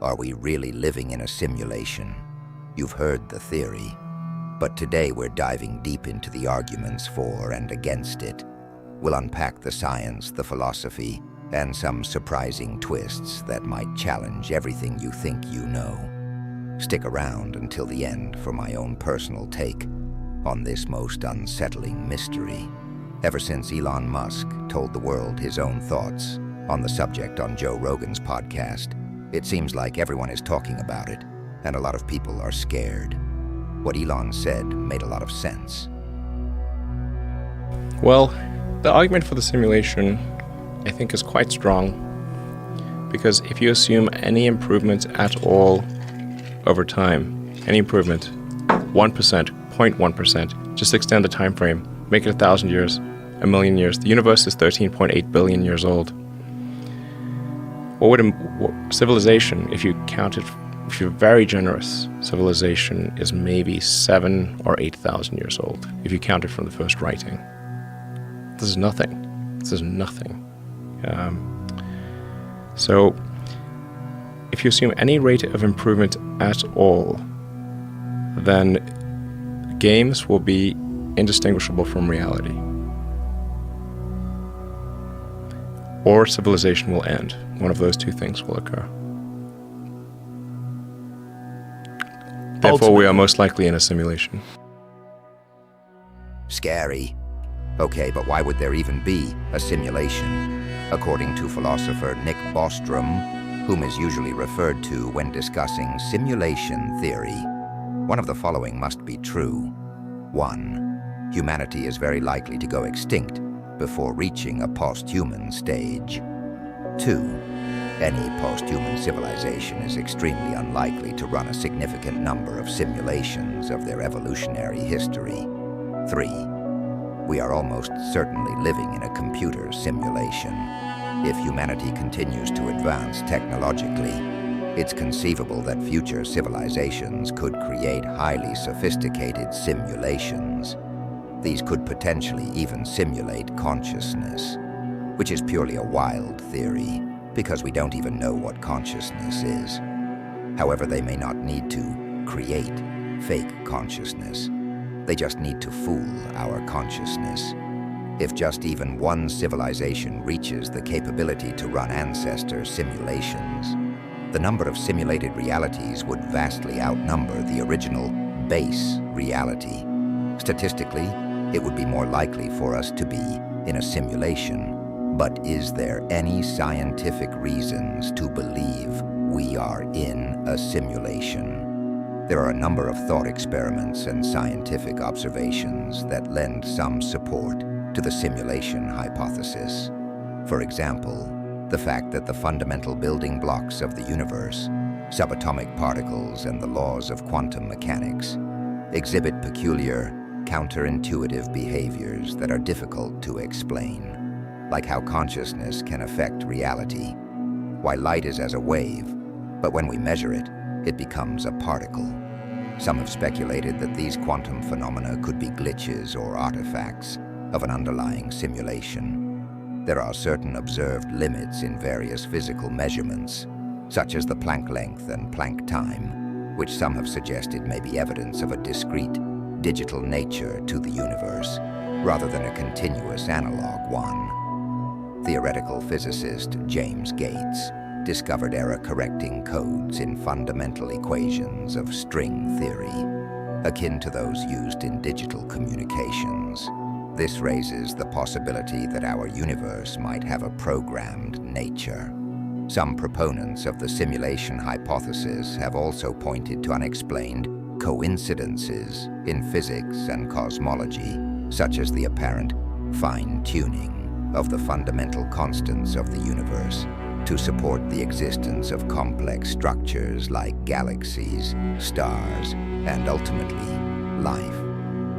Are we really living in a simulation? You've heard the theory, but today we're diving deep into the arguments for and against it. We'll unpack the science, the philosophy, and some surprising twists that might challenge everything you think you know. Stick around until the end for my own personal take on this most unsettling mystery. Ever since Elon Musk told the world his own thoughts on the subject on Joe Rogan's podcast, it seems like everyone is talking about it, and a lot of people are scared. What Elon said made a lot of sense. Well, the argument for the simulation, I think, is quite strong, because if you assume any improvement at all over time, any improvement, 1%, 0.1%, just extend the time frame, make it 1,000 years, 1,000,000 years. The universe is 13.8 billion years old. What civilization, if you count it, if you're very generous, civilization is maybe 7,000 or 8,000 years old, if you count it from the first writing. This is nothing. This is nothing. So, if you assume any rate of improvement at all, then games will be indistinguishable from reality. Or civilization will end. One of those two things will occur. Therefore, we are most likely in a simulation. Scary. Okay, but why would there even be a simulation? According to philosopher Nick Bostrom, whom is usually referred to when discussing simulation theory, one of the following must be true. 1. Humanity is very likely to go extinct before reaching a post-human stage. 2. Any post-human civilization is extremely unlikely to run a significant number of simulations of their evolutionary history. 3. We are almost certainly living in a computer simulation. If humanity continues to advance technologically, it's conceivable that future civilizations could create highly sophisticated simulations. These could potentially even simulate consciousness, which is purely a wild theory, because we don't even know what consciousness is. However, they may not need to create fake consciousness. They just need to fool our consciousness. If just even one civilization reaches the capability to run ancestor simulations, the number of simulated realities would vastly outnumber the original base reality. Statistically, it would be more likely for us to be in a simulation, but is there any scientific reasons to believe we are in a simulation? There are a number of thought experiments and scientific observations that lend some support to the simulation hypothesis. For example, the fact that the fundamental building blocks of the universe, subatomic particles and the laws of quantum mechanics, exhibit peculiar, counterintuitive behaviors that are difficult to explain, like how consciousness can affect reality. Why light is as a wave, but when we measure it, it becomes a particle. Some have speculated that these quantum phenomena could be glitches or artifacts of an underlying simulation. There are certain observed limits in various physical measurements, such as the Planck length and Planck time, which some have suggested may be evidence of a discrete, digital nature to the universe, rather than a continuous analog one. Theoretical physicist James Gates discovered error-correcting codes in fundamental equations of string theory, akin to those used in digital communications. This raises the possibility that our universe might have a programmed nature. Some proponents of the simulation hypothesis have also pointed to unexplained coincidences in physics and cosmology, such as the apparent fine-tuning of the fundamental constants of the universe to support the existence of complex structures like galaxies, stars, and ultimately, life.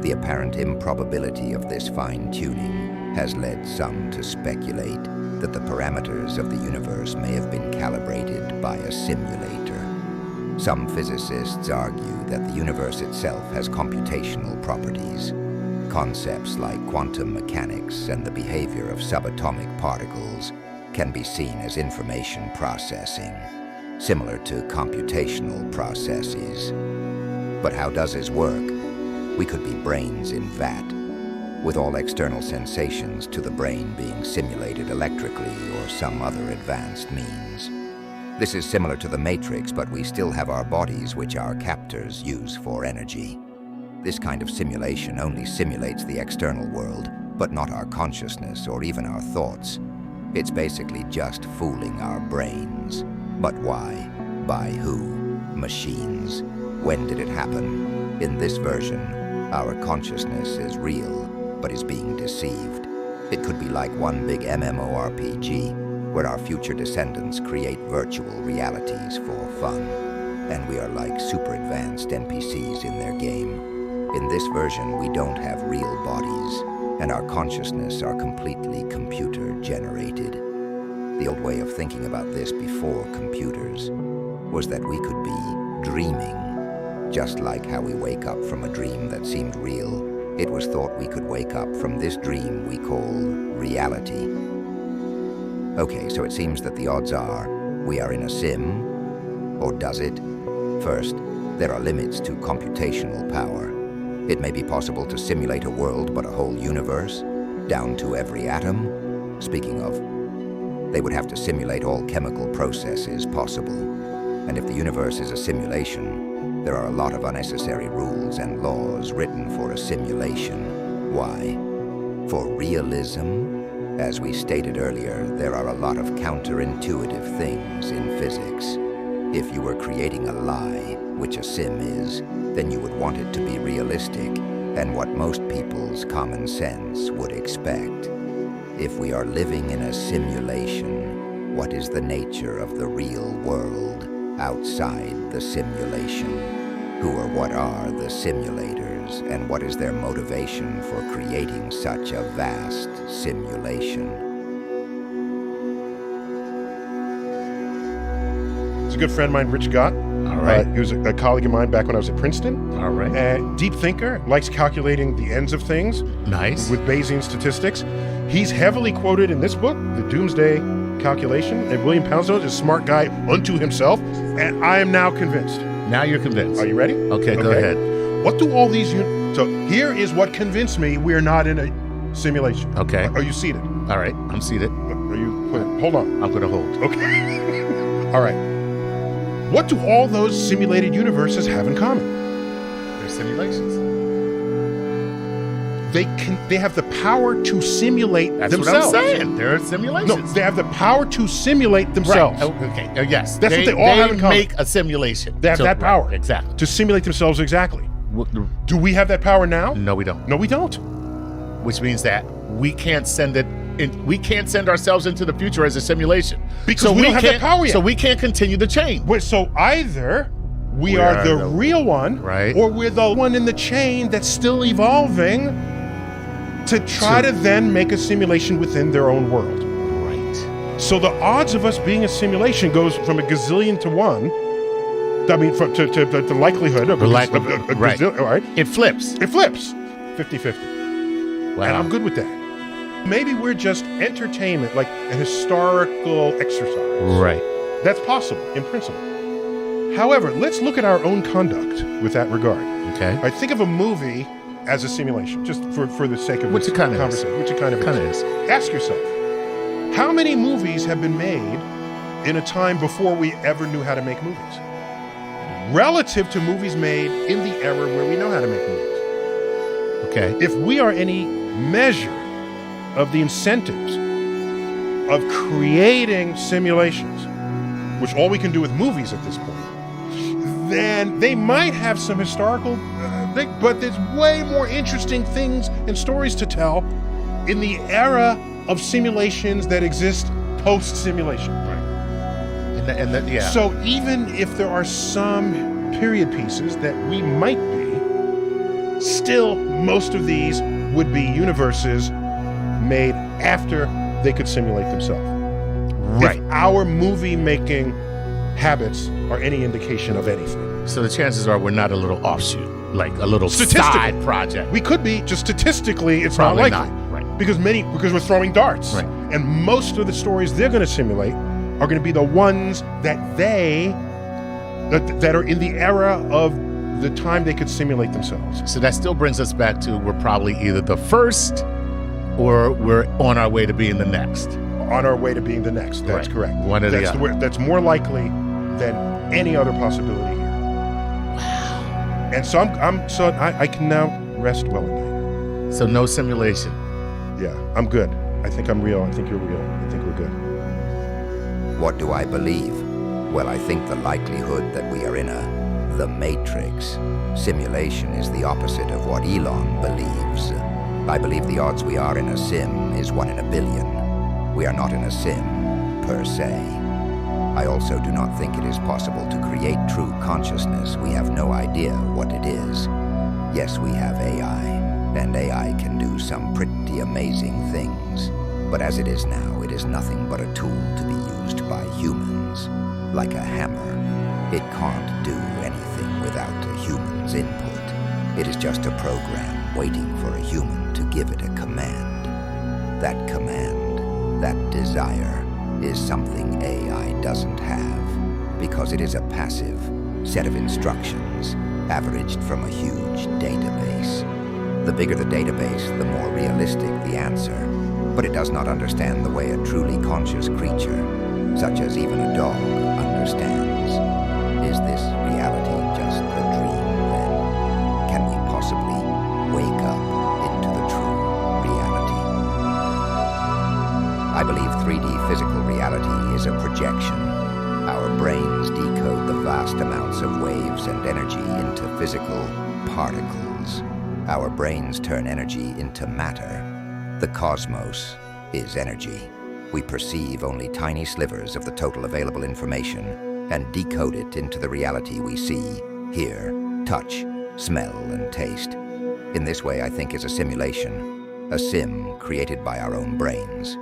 The apparent improbability of this fine-tuning has led some to speculate that the parameters of the universe may have been calibrated by a simulator. Some physicists argue that the universe itself has computational properties. Concepts like quantum mechanics and the behavior of subatomic particles can be seen as information processing. similar to computational processes. But how does his work? We could be brains in vat, with all external sensations to the brain being simulated electrically or some other advanced means. This is similar to the Matrix, but we still have our bodies which our captors use for energy. This kind of simulation only simulates the external world, but not our consciousness or even our thoughts. It's basically just fooling our brains. But why? By who? Machines. When did it happen? In this version, our consciousness is real, but is being deceived. It could be like one big MMORPG, where our future descendants create virtual realities for fun, and we are like super advanced NPCs in their game. In this version, we don't have real bodies, and our consciousness are completely computer-generated. The old way of thinking about this before computers was that we could be dreaming. Just like how we wake up from a dream that seemed real, it was thought we could wake up from this dream we call reality. Okay, so it seems that the odds are we are in a sim, or does it? First, there are limits to computational power. It may be possible to simulate a world, but a whole universe, down to every atom. Speaking of, they would have to simulate all chemical processes possible. And if the universe is a simulation, there are a lot of unnecessary rules and laws written for a simulation. Why? For realism? As we stated earlier, there are a lot of counterintuitive things in physics. If you were creating a lie, which a sim is, then you would want it to be realistic and what most people's common sense would expect. If we are living in a simulation, what is the nature of the real world outside the simulation? Who or what are the simulators, and what is their motivation for creating such a vast simulation? He's a good friend of mine, Rich Gott. All right. He was a colleague of mine back when I was at Princeton. All right. Deep thinker, likes calculating the ends of things. Nice. With Bayesian statistics. He's heavily quoted in this book, The Doomsday Calculation. And William Poundstone is a smart guy unto himself. And I am now convinced. Now you're convinced. Are you ready? Okay, go ahead. What do all these... So here is what convinced me we're not in a simulation. Okay. Are you seated? All right, I'm seated. Are you... Hold on. I'm going to hold. Okay. All right. What do all those simulated universes have in common? They're simulations. They have the power to simulate That's themselves. what I'm saying. They're simulations. No, they have the power to simulate themselves. Right. Oh, okay. Yes. That's what they all have in common. They make a simulation. They have that power. Right, exactly. To simulate themselves exactly. What the- Do we have that power now? No, we don't. No, we don't. Which means that we can't send it. We can't send ourselves into the future as a simulation Because we don't have that power yet. So we can't continue the chain. Wait, so either we are the real one, right, or we're the one in the chain that's still evolving to try to then make a simulation within their own world. Right. So the odds of us being a simulation goes from a gazillion to one. I mean, to the likelihood of a right. gazillion, all right? It flips. It flips. 50-50. Wow. And I'm good with that. Maybe we're just entertainment, like a historical exercise. Right. That's possible, in principle. However, let's look at our own conduct with that regard. Okay. I think of a movie as a simulation, just for the sake of Which this it kind of conversation. is. Which it kind of is. Ask yourself, how many movies have been made in a time before we ever knew how to make movies? Relative to movies made in the era where we know how to make movies. Okay. If we are any measure of the incentives of creating simulations, which all we can do with movies at this point, then they might have some historical, but there's way more interesting things and stories to tell in the era of simulations that exist post-simulation. Yeah. So even if there are some period pieces that we might be, still most of these would be universes made after they could simulate themselves. Right. If our movie-making habits are any indication of anything. So the chances are we're not a little offshoot, like a little side project. We could be, just statistically, it's Probably not likely. not, right. Because we're throwing darts. Right. And most of the stories they're going to simulate are going to be the ones that that are in the era of the time they could simulate themselves. So that still brings us back to we're probably either the first or we're on our way to being the next. On our way to being the next. That's Right. correct. One or the other. That's more likely than any other possibility here. Wow. And so I can now rest well at night. So no simulation. Yeah, I'm good. I think I'm real. I think you're real. I think we're good. What do I believe? Well, I think the likelihood that we are in the Matrix simulation is the opposite of what Elon believes. I believe the odds we are in a sim is 1 in a billion. We are not in a sim, per se. I also do not think it is possible to create true consciousness. We have no idea what it is. Yes, we have AI, and AI can do some pretty amazing things. But as it is now, it is nothing but a tool to be used by humans, like a hammer. It can't do anything without a human's input. It is just a program waiting for a human to give it a command. That command, that desire, is something AI doesn't have, because it is a passive set of instructions averaged from a huge database. The bigger the database, the more realistic the answer, but it does not understand the way a truly conscious creature, such as even a dog, understands. Is this reality just a dream, then? Can we possibly wake up into the true reality? I believe 3D physical reality is a projection. Our brains decode the vast amounts of waves and energy into physical particles. Our brains turn energy into matter. The cosmos is energy. We perceive only tiny slivers of the total available information and decode it into the reality we see, hear, touch, smell, and taste. In this way, I think is a simulation, a sim created by our own brains.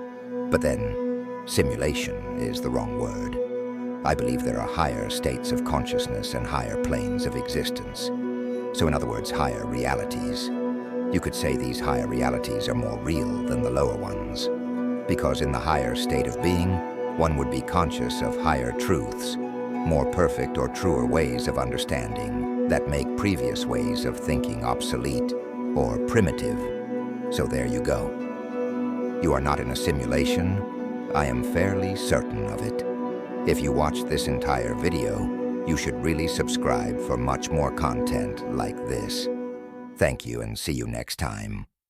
But then, simulation is the wrong word. I believe there are higher states of consciousness and higher planes of existence. So in other words, higher realities. You could say these higher realities are more real than the lower ones. Because in the higher state of being, one would be conscious of higher truths, more perfect or truer ways of understanding that make previous ways of thinking obsolete or primitive. So there you go. You are not in a simulation. I am fairly certain of it. If you watched this entire video, you should really subscribe for much more content like this. Thank you and see you next time.